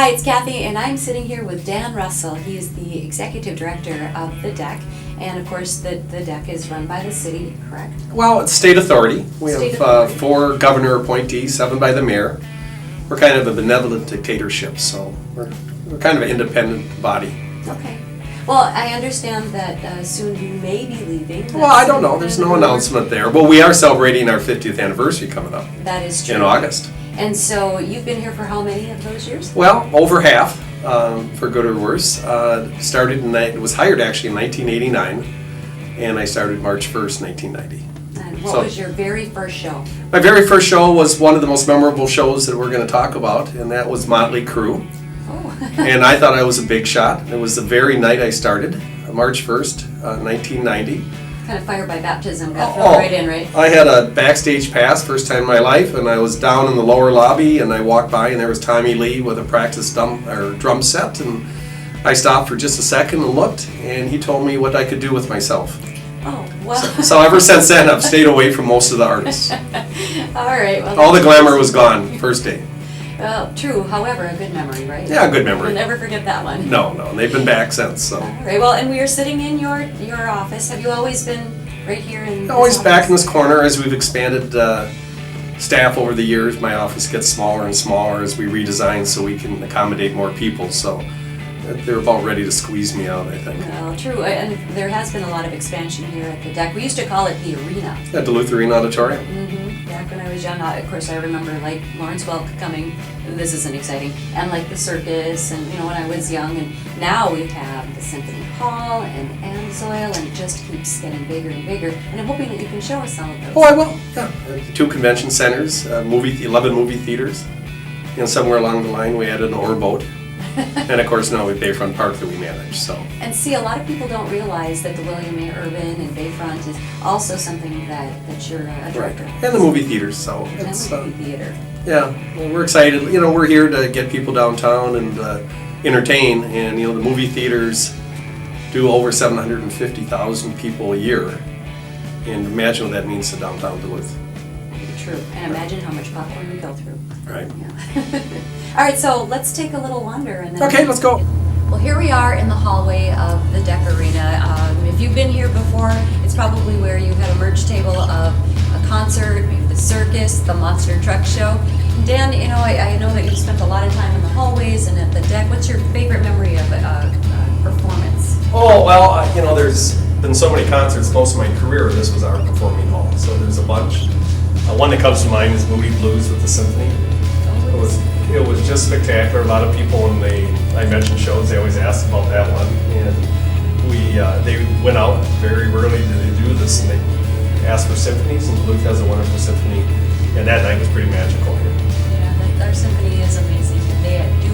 Hi, it's Kathy, and I'm sitting here with Dan Russell. He is the executive director of the Decc, and of course, the Decc is run by the city, correct? Well, it's state authority. We State have authority. 4 governor appointees, 7 by the mayor. We're kind of a benevolent dictatorship, so we're kind of an independent body. Okay. Well, I understand that soon you may be leaving. Well, I don't know. There's no announcement there. Well, we are celebrating our 50th anniversary coming up That is true. in August. And so you've been here for how many of those years? Well, over half, for good or worse. Was hired actually in 1989, and I started March 1st, 1990. And what was your very first show? My very first show was one of the most memorable shows that we're going to talk about, and that was Motley Crue. Oh. And I thought I was a big shot. It was the very night I started, March 1st, 1990. Kind of fire by baptism, got thrown right in, right? I had a backstage pass, first time in my life, and I was down in the lower lobby, and I walked by, and there was Tommy Lee with a practice drum set, and I stopped for just a second and looked, and he told me what I could do with myself. Oh, well. So ever since then, I've stayed away from most of the artists. All right. Well, All the glamour was gone first day. Well, true. However, a good memory, right? Yeah, good memory. You'll never forget that one. No, and they've been back since. So. All right. Well, and we are sitting in your office. Have you always been right here in? Always back in this corner as we've expanded staff over the years. My office gets smaller and smaller as we redesign so we can accommodate more people. So they're about ready to squeeze me out, I think. Well, true. And there has been a lot of expansion here at the Decc. We used to call it the arena. At Duluth Arena Auditorium. Mm-hmm. Back when I was young, of course, I remember like Lawrence Welk coming. This isn't exciting, and like the circus, and when I was young. And now we have the Symphony Hall and Amsoil, and it just keeps getting bigger and bigger. And I'm hoping that you can show us some of those. Oh, I will. Yeah. 2 convention centers, 11 movie theaters, and somewhere along the line we added an oar boat. And of course now we Bayfront Park that we manage. So. And see, a lot of people don't realize that the William A. Urban and Bayfront is also something that you're a director. Right. And the movie theaters. So it's movie theater. Yeah, well, we're excited. We're here to get people downtown and entertain. And the movie theaters do over 750,000 people a year. And imagine what that means to downtown Duluth. True. And imagine how much popcorn we go through. Right. Yeah. All right, so let's take a little wander. And then Okay, let's go. Well, here we are in the hallway of the Decc Arena. If you've been here before, it's probably where you had a merch table of a concert, maybe the circus, the monster truck show. Dan, I know that you spent a lot of time in the hallways and at the Decc. What's your favorite memory of a performance? Oh, well, there's been so many concerts most of my career. This was our performing hall, so there's a bunch. One that comes to mind is Moody Blues with the Symphony. It was just spectacular. A lot of people, when I mentioned shows, they always ask about that one. And they went out very rarely do they do this, and they asked for symphonies, and Duluth has a wonderful symphony. And that night was pretty magical here. Yeah, our symphony is amazing. They do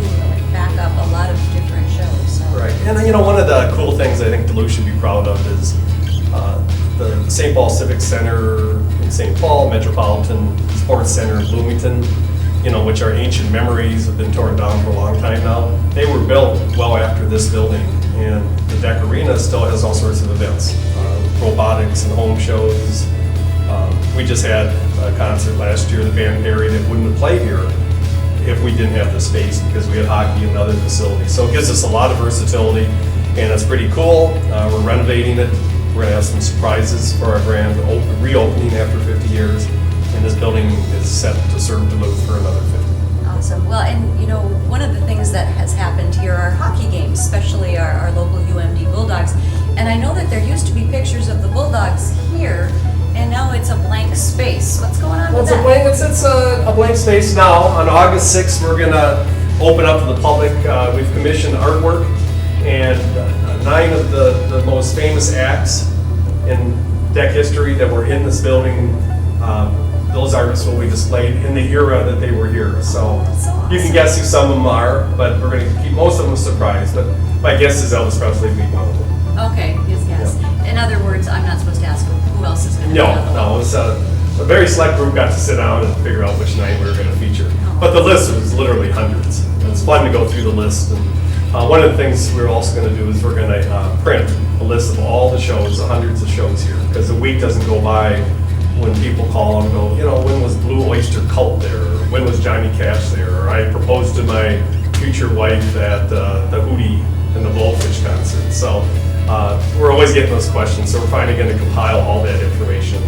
back up a lot of different shows. So. Right. And one of the cool things I think Duluth should be proud of is the St. Paul Civic Center in St. Paul, Metropolitan Sports Center in Bloomington, which are ancient memories, have been torn down for a long time now. They were built well after this building, and the Decc Arena still has all sorts of events, robotics and home shows. We just had a concert last year, the band Harry, that wouldn't have played here if we didn't have the space because we had hockey and other facilities. So it gives us a lot of versatility, and it's pretty cool. We're renovating it. We're going to have some surprises for our grand reopening after 50 years, and this building is set to serve Duluth for another 50. Awesome. Well, and one of the things that has happened here are hockey games, especially our local UMD Bulldogs. And I know that there used to be pictures of the Bulldogs here, and now it's a blank space. What's going on with that? It's a blank space now. On August 6th, we're going to open up to the public. We've commissioned artwork, and 9 of the most famous acts in Decc history that were in this building, those artists will be displayed in the era that they were here. So awesome. You can guess who some of them are, but we're going to keep most of them a surprise. But my guess is Elvis Presley will be one of them. Okay, yes. Yeah. In other words, I'm not supposed to ask who else is going to be on the No, it was a very select group got to sit down and figure out which night we were going to feature. But the list was literally hundreds. It's fun to go through the list. And one of the things we're also going to do is we're going to print a list of all the shows, the hundreds of shows here, because a week doesn't go by when people call and go, when was Blue Oyster Cult there? Or when was Johnny Cash there? Or I proposed to my future wife at the Hootie and the Blowfish concert. So we're always getting those questions, so we're finally going to compile all that information,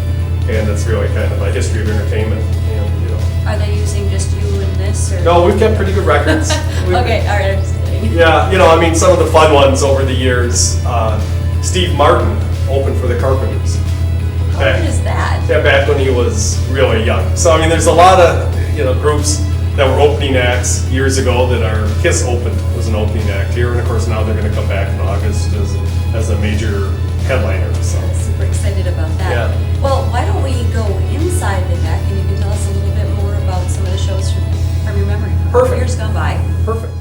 and it's really kind of a history of entertainment. And, you know. Are they using just you in this? Or? No, we've kept pretty good records. Okay, all right, I'm just kidding. Yeah, you know, I mean, some of the fun ones over the years, Steve Martin opened for the Carpenters. How good is that? Yeah, back when he was really young. So, I mean, there's a lot of, you know, groups that were opening acts years ago that our Kiss opened was an opening act here, and of course now they're going to come back in August as a major headliner. So I'm super excited about that. Yeah. Well, why don't we go inside the deck and you can tell us a little bit more about some of the shows from your memory. Perfect. Years gone by. Perfect.